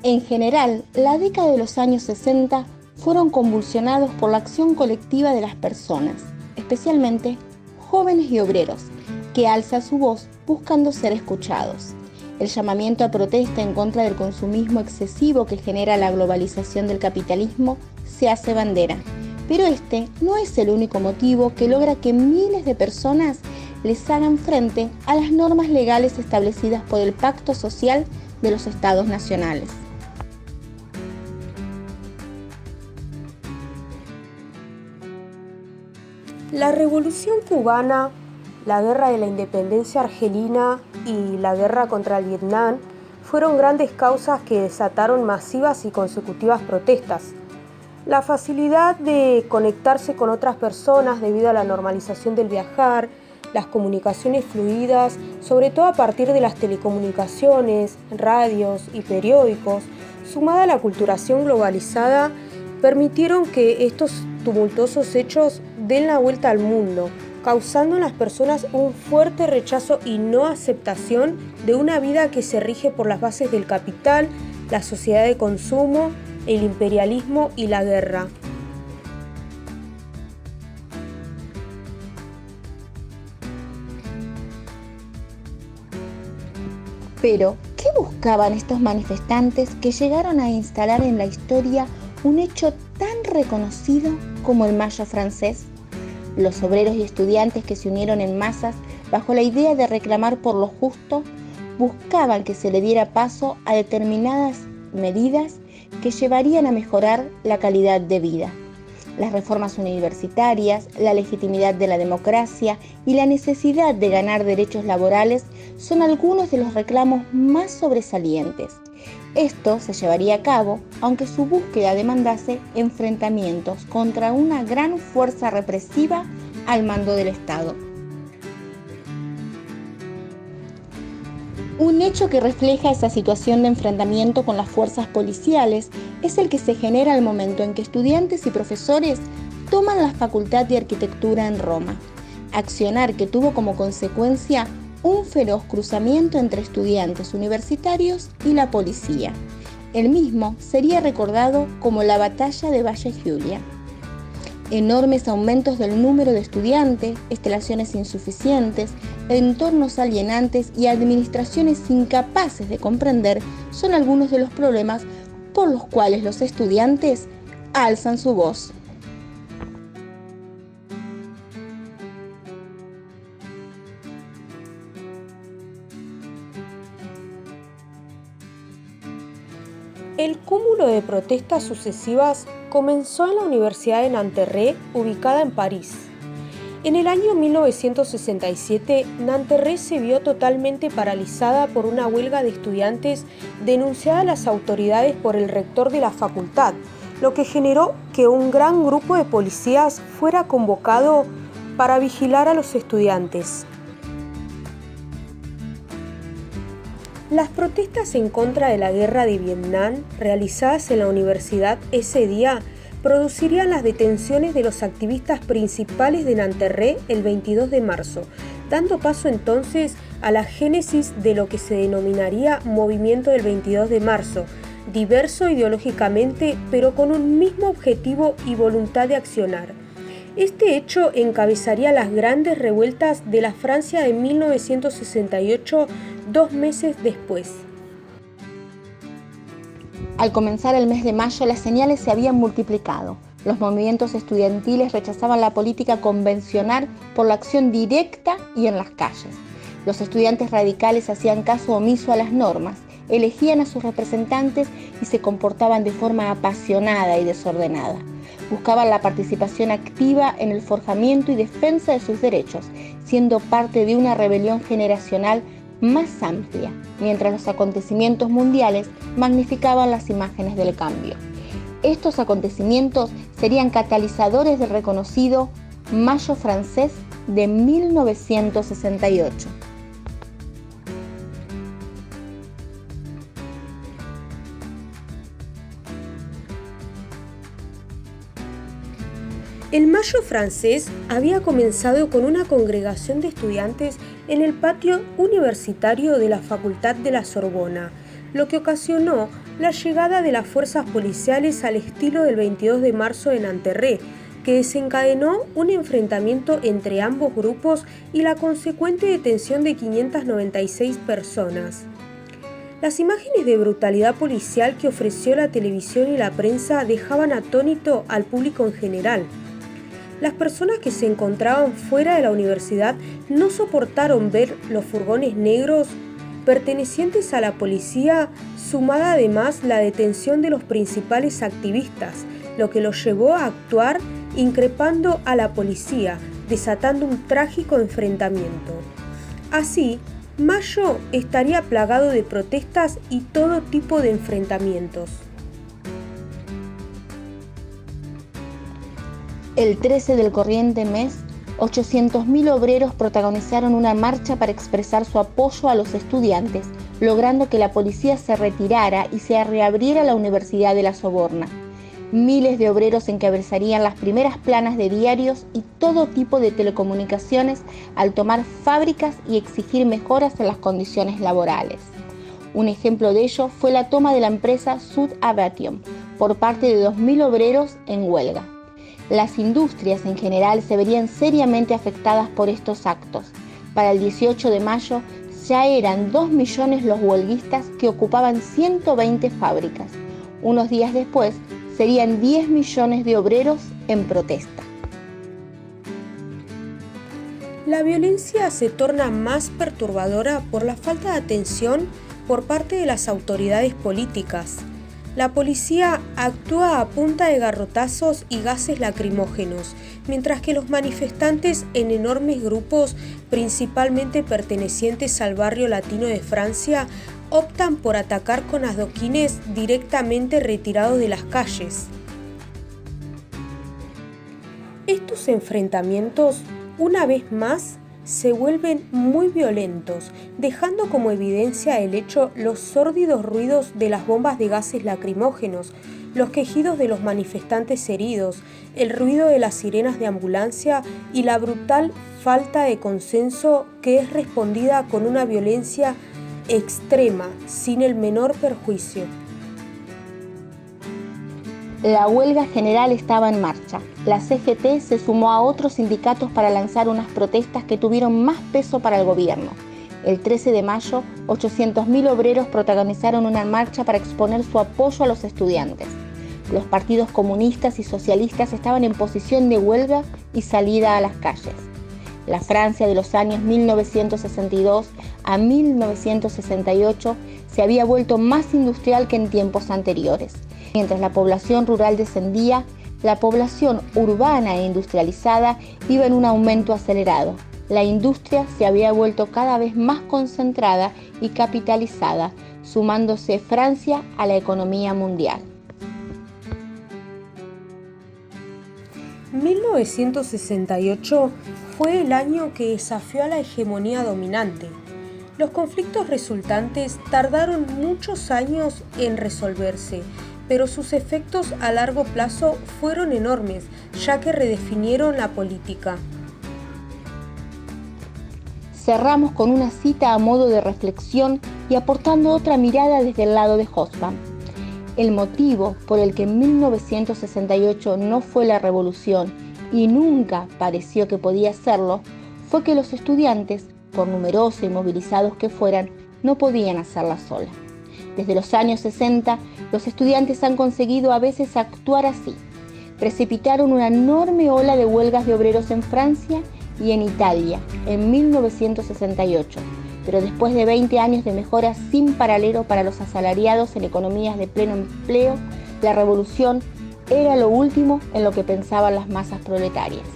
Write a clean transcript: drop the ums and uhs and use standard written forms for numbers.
En general, la década de los años 60 fueron convulsionados por la acción colectiva de las personas, especialmente jóvenes y obreros, que alzan su voz buscando ser escuchados. El llamamiento a protesta en contra del consumismo excesivo que genera la globalización del capitalismo se hace bandera, pero este no es el único motivo que logra que miles de personas les hagan frente a las normas legales establecidas por el Pacto Social de los Estados Nacionales. La Revolución Cubana, la Guerra de la Independencia Argelina y la guerra contra el Vietnam fueron grandes causas que desataron masivas y consecutivas protestas. La facilidad de conectarse con otras personas debido a la normalización del viajar, las comunicaciones fluidas, sobre todo a partir de las telecomunicaciones, radios y periódicos, sumada a la aculturación globalizada, permitieron que estos tumultuosos hechos den la vuelta al mundo, causando en las personas un fuerte rechazo y no aceptación de una vida que se rige por las bases del capital, la sociedad de consumo, el imperialismo y la guerra. Pero, ¿qué buscaban estos manifestantes que llegaron a instalar en la historia un hecho tan reconocido como el Mayo francés? Los obreros y estudiantes que se unieron en masas bajo la idea de reclamar por lo justo, buscaban que se le diera paso a determinadas medidas que llevarían a mejorar la calidad de vida. Las reformas universitarias, la legitimidad de la democracia y la necesidad de ganar derechos laborales son algunos de los reclamos más sobresalientes. Esto se llevaría a cabo aunque su búsqueda demandase enfrentamientos contra una gran fuerza represiva al mando del Estado. Un hecho que refleja esa situación de enfrentamiento con las fuerzas policiales es el que se genera al momento en que estudiantes y profesores toman la Facultad de Arquitectura en Roma, accionar que tuvo como consecuencia un feroz cruzamiento entre estudiantes universitarios y la policía. El mismo sería recordado como la Batalla de Valle Giulia. Enormes aumentos del número de estudiantes, instalaciones insuficientes, entornos alienantes y administraciones incapaces de comprender son algunos de los problemas por los cuales los estudiantes alzan su voz. El cúmulo de protestas sucesivas comenzó en la Universidad de Nanterre, ubicada en París. En el año 1967, Nanterre se vio totalmente paralizada por una huelga de estudiantes denunciada a las autoridades por el rector de la facultad, lo que generó que un gran grupo de policías fuera convocado para vigilar a los estudiantes. Las protestas en contra de la guerra de Vietnam, realizadas en la universidad ese día, producirían las detenciones de los activistas principales de Nanterre el 22 de marzo, dando paso entonces a la génesis de lo que se denominaría Movimiento del 22 de marzo, diverso ideológicamente, pero con un mismo objetivo y voluntad de accionar. Este hecho encabezaría las grandes revueltas de la Francia de 1968, 2 meses después. Al comenzar el mes de mayo, las señales se habían multiplicado. Los movimientos estudiantiles rechazaban la política convencional por la acción directa y en las calles. Los estudiantes radicales hacían caso omiso a las normas, elegían a sus representantes y se comportaban de forma apasionada y desordenada. Buscaban la participación activa en el forjamiento y defensa de sus derechos, siendo parte de una rebelión generacional más amplia, mientras los acontecimientos mundiales magnificaban las imágenes del cambio. Estos acontecimientos serían catalizadores del reconocido Mayo francés de 1968. El Mayo francés había comenzado con una congregación de estudiantes en el patio universitario de la Facultad de la Sorbona, lo que ocasionó la llegada de las fuerzas policiales al estilo del 22 de marzo en Nanterre, que desencadenó un enfrentamiento entre ambos grupos y la consecuente detención de 596 personas. Las imágenes de brutalidad policial que ofreció la televisión y la prensa dejaban atónito al público en general. Las personas que se encontraban fuera de la universidad no soportaron ver los furgones negros pertenecientes a la policía, sumada además la detención de los principales activistas, lo que los llevó a actuar increpando a la policía, desatando un trágico enfrentamiento. Así, mayo estaría plagado de protestas y todo tipo de enfrentamientos. El 13 del corriente mes, 800.000 obreros protagonizaron una marcha para expresar su apoyo a los estudiantes, logrando que la policía se retirara y se reabriera la Universidad de la Soborna. Miles de obreros encabezarían las primeras planas de diarios y todo tipo de telecomunicaciones al tomar fábricas y exigir mejoras en las condiciones laborales. Un ejemplo de ello fue la toma de la empresa Sud Aviation por parte de 2.000 obreros en huelga. Las industrias en general se verían seriamente afectadas por estos actos. Para el 18 de mayo ya eran 2 millones los huelguistas que ocupaban 120 fábricas. Unos días después, serían 10 millones de obreros en protesta. La violencia se torna más perturbadora por la falta de atención por parte de las autoridades políticas. La policía actúa a punta de garrotazos y gases lacrimógenos, mientras que los manifestantes en enormes grupos, principalmente pertenecientes al barrio latino de Francia, optan por atacar con adoquines directamente retirados de las calles. Estos enfrentamientos, una vez más, se vuelven muy violentos, dejando como evidencia el hecho los sórdidos ruidos de las bombas de gases lacrimógenos, los quejidos de los manifestantes heridos, el ruido de las sirenas de ambulancia y la brutal falta de consenso que es respondida con una violencia extrema, sin el menor perjuicio. La huelga general estaba en marcha. La CGT se sumó a otros sindicatos para lanzar unas protestas que tuvieron más peso para el gobierno. El 13 de mayo, 800.000 obreros protagonizaron una marcha para exponer su apoyo a los estudiantes. Los partidos comunistas y socialistas estaban en posición de huelga y salida a las calles. La Francia de los años 1962 a 1968 se había vuelto más industrial que en tiempos anteriores. Mientras la población rural descendía, la población urbana e industrializada iba en un aumento acelerado. La industria se había vuelto cada vez más concentrada y capitalizada, sumándose Francia a la economía mundial. 1968 fue el año que desafió a la hegemonía dominante. Los conflictos resultantes tardaron muchos años en resolverse, pero sus efectos a largo plazo fueron enormes, ya que redefinieron la política. Cerramos con una cita a modo de reflexión y aportando otra mirada desde el lado de Hobsbawm. El motivo por el que en 1968 no fue la revolución y nunca pareció que podía serlo, fue que los estudiantes, por numerosos y movilizados que fueran, no podían hacerla sola. Desde los años 60, los estudiantes han conseguido a veces actuar así. Precipitaron una enorme ola de huelgas de obreros en Francia y en Italia en 1968, pero después de 20 años de mejoras sin paralelo para los asalariados en economías de pleno empleo, la revolución era lo último en lo que pensaban las masas proletarias.